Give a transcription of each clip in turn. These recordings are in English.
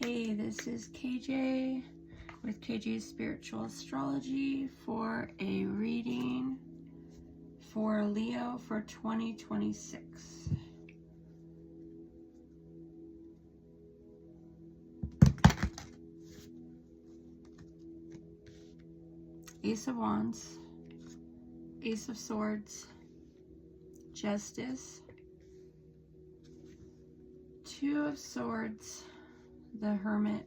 Hey, this is KJ with KJ's Spiritual Astrology for a reading for Leo for 2026. Ace of Wands, Ace of Swords, Justice, Two of Swords, the Hermit.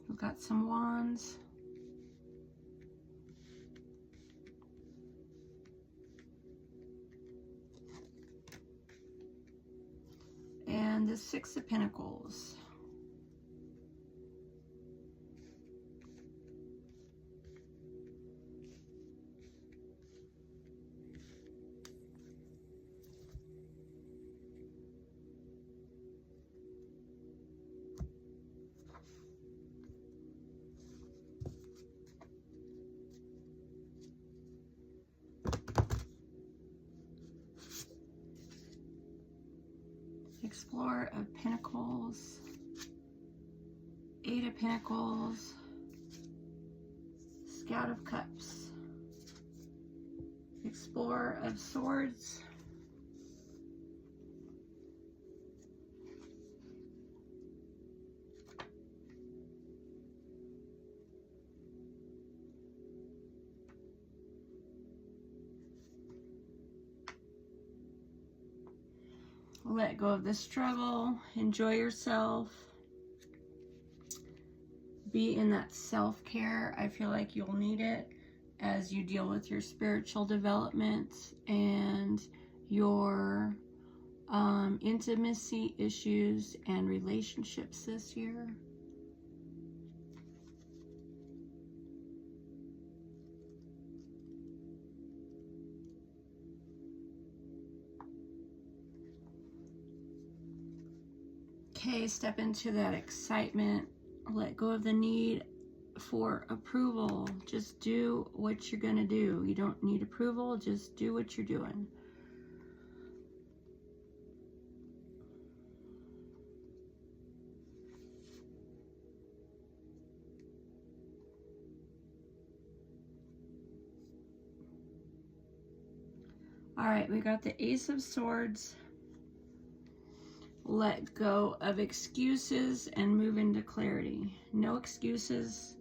We've got some wands. And the Six of Pentacles. Explorer of Pentacles, Eight of Pentacles, Scout of Cups, Explorer of Swords, let go of the struggle, enjoy yourself, be in that self-care. I feel like you'll need it as you deal with your spiritual development and your intimacy issues and relationships this year. Okay, step into that excitement. Let go of the need for approval. Just do what you're going to do. You don't need approval. Just do what you're doing. All right, we got the Ace of Swords. Let go of excuses and move into clarity. No excuses.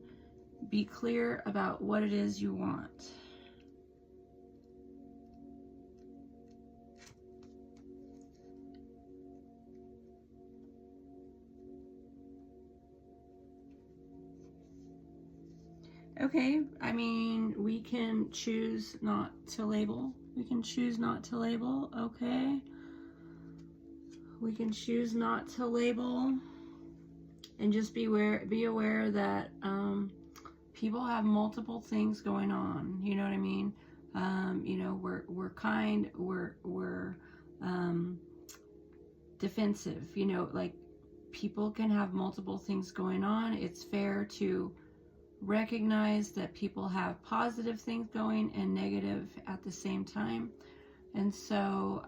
Be clear about what it is you want. Okay, I mean, we can choose not to label. We can choose not to label, okay? We can choose not to label and just be aware that people have multiple things going on. You know what I mean? You know, we're kind, we're defensive. You know, like people can have multiple things going on. It's fair to recognize that people have positive things going and negative at the same time. And so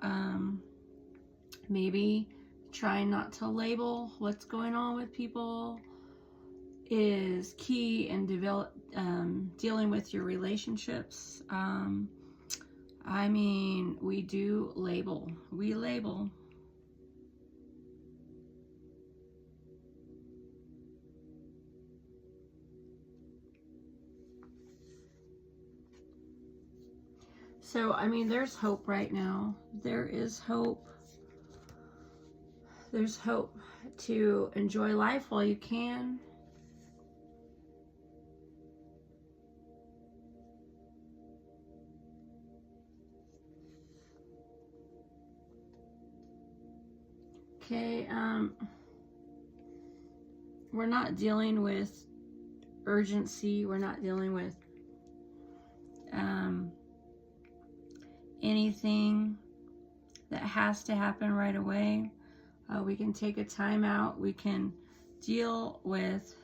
maybe trying not to label what's going on with people is key in dealing with your relationships. I mean, we do label. We label. So, I mean, there's hope right now. There is hope. There's hope to enjoy life while you can. Okay, we're not dealing with urgency. We're not dealing with anything that has to happen right away. We can take a time out. We can deal with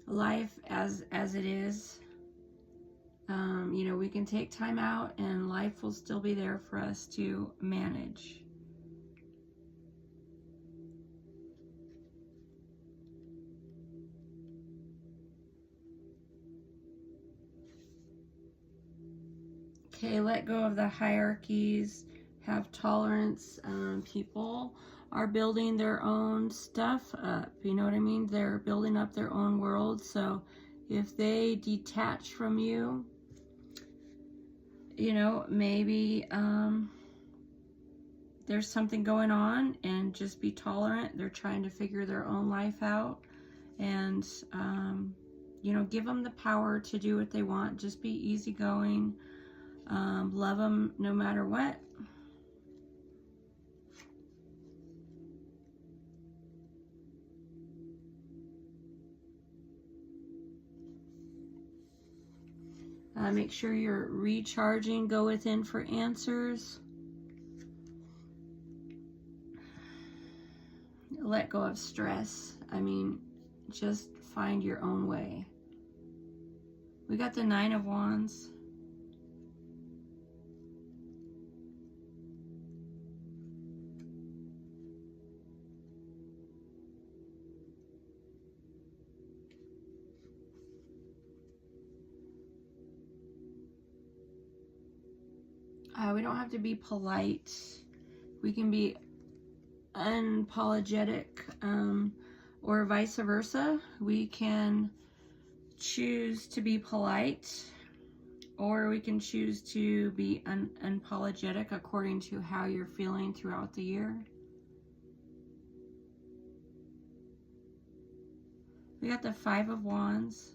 life as it is. You know, we can take time out and life will still be there for us to manage. Okay, let go of the hierarchies, have tolerance. People are building their own stuff up, you know what I mean? They're building up their own world, so if they detach from you, you know, maybe there's something going on, and just be tolerant. They're trying to figure their own life out, and you know, give them the power to do what they want. Just be easygoing. Love them no matter what. Make sure you're recharging. Go within for answers. Let go of stress. I mean, just find your own way. We got the 9 of Wands. We don't have to be polite. We can be unapologetic, or vice versa. We can choose to be polite, or we can choose to be unapologetic according to how you're feeling throughout the year. We got the 5 of Wands.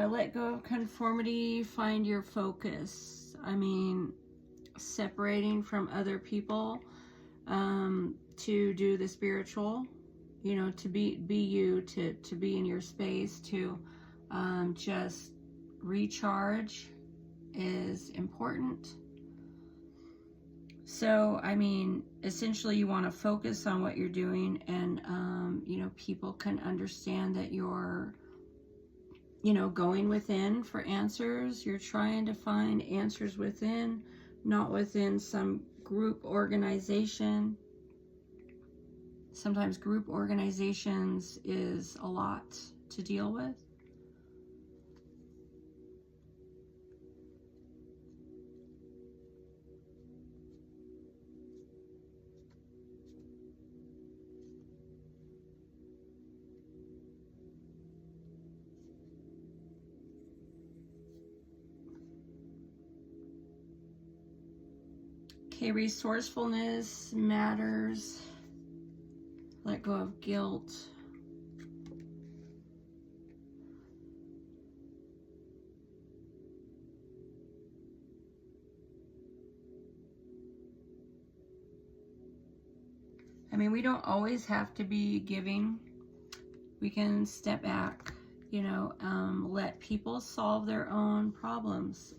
Let go of conformity, find your focus. I mean, separating from other people to do the spiritual, you know, to be you, to be in your space, to just recharge is important. So, I mean, essentially you want to focus on what you're doing, and, you know, people can understand that you're, you know, going within for answers. You're trying to find answers within, not within some group organization. Sometimes group organizations is a lot to deal with. Okay, resourcefulness matters. Let go of guilt. I mean, we don't always have to be giving. We can step back, you know, let people solve their own problems.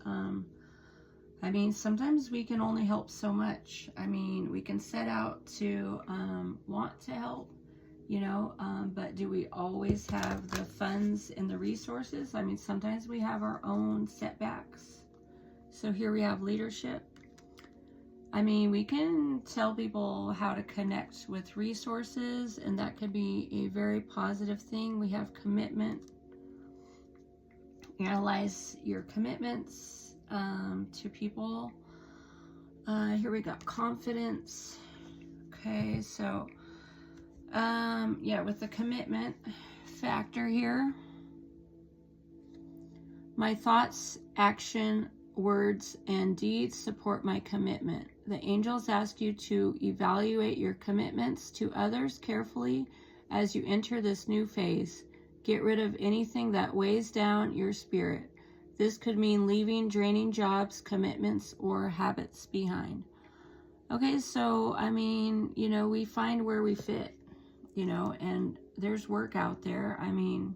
I mean, sometimes we can only help so much. I mean, we can set out to want to help, you know, but do we always have the funds and the resources? I mean, sometimes we have our own setbacks. So here we have leadership. I mean, we can tell people how to connect with resources, and that could be a very positive thing. We have commitment. Analyze your commitments to people. Here we got confidence. Okay, so yeah, with the commitment factor here, my thoughts, action, words, and deeds support my commitment. The angels ask you to evaluate your commitments to others carefully as you enter this new phase. Get rid of anything that weighs down your spirit. This could mean leaving draining jobs, commitments, or habits behind. Okay, so, I mean, you know, we find where we fit, you know, and there's work out there. I mean,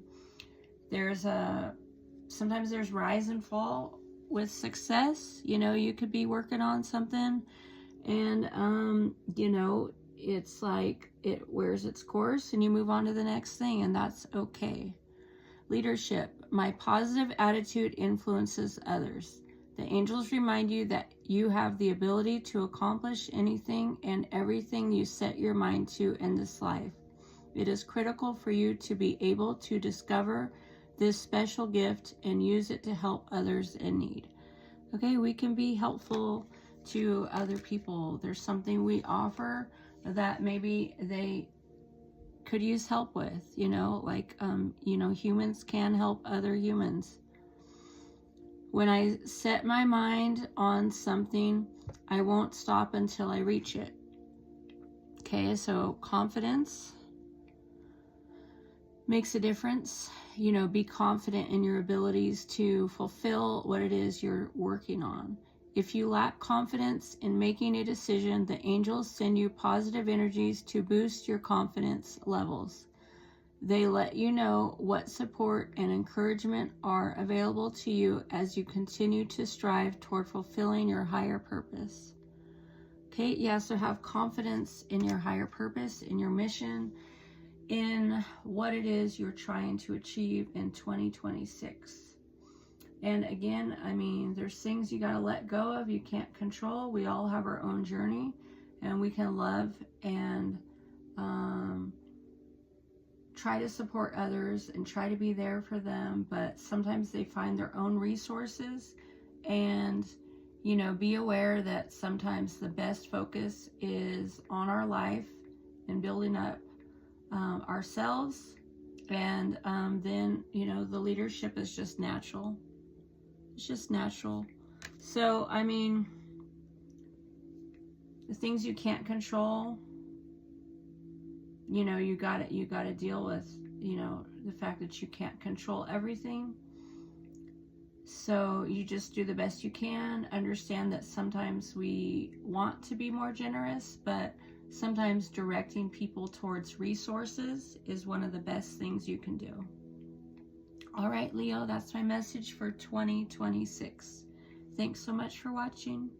sometimes there's rise and fall with success. You know, you could be working on something, and, you know, it's like it wears its course and you move on to the next thing, and that's okay. Leadership. My positive attitude influences others. The angels remind you that you have the ability to accomplish anything and everything you set your mind to in this life. It is critical for you to be able to discover this special gift and use it to help others in need. Okay, we can be helpful to other people. There's something we offer that maybe they could use help with, you know, like, you know, humans can help other humans. When I set my mind on something, I won't stop until I reach it. Okay, so confidence makes a difference. You know, be confident in your abilities to fulfill what it is you're working on. If you lack confidence in making a decision, the angels send you positive energies to boost your confidence levels. They let you know what support and encouragement are available to you as you continue to strive toward fulfilling your higher purpose. Okay, yeah, so have confidence in your higher purpose, in your mission, in what it is you're trying to achieve in 2026. And again, I mean, there's things you got to let go of, you can't control. We all have our own journey, and we can love and try to support others and try to be there for them, but sometimes they find their own resources. And, you know, be aware that sometimes the best focus is on our life and building up ourselves. And then, you know, the leadership is just natural. It's just natural. So, I mean, the things you can't control, you know, you got to deal with, you know, the fact that you can't control everything. So you just do the best you can. Understand that sometimes we want to be more generous, but sometimes directing people towards resources is one of the best things you can do. All right, Leo, that's my message for 2026. Thanks so much for watching.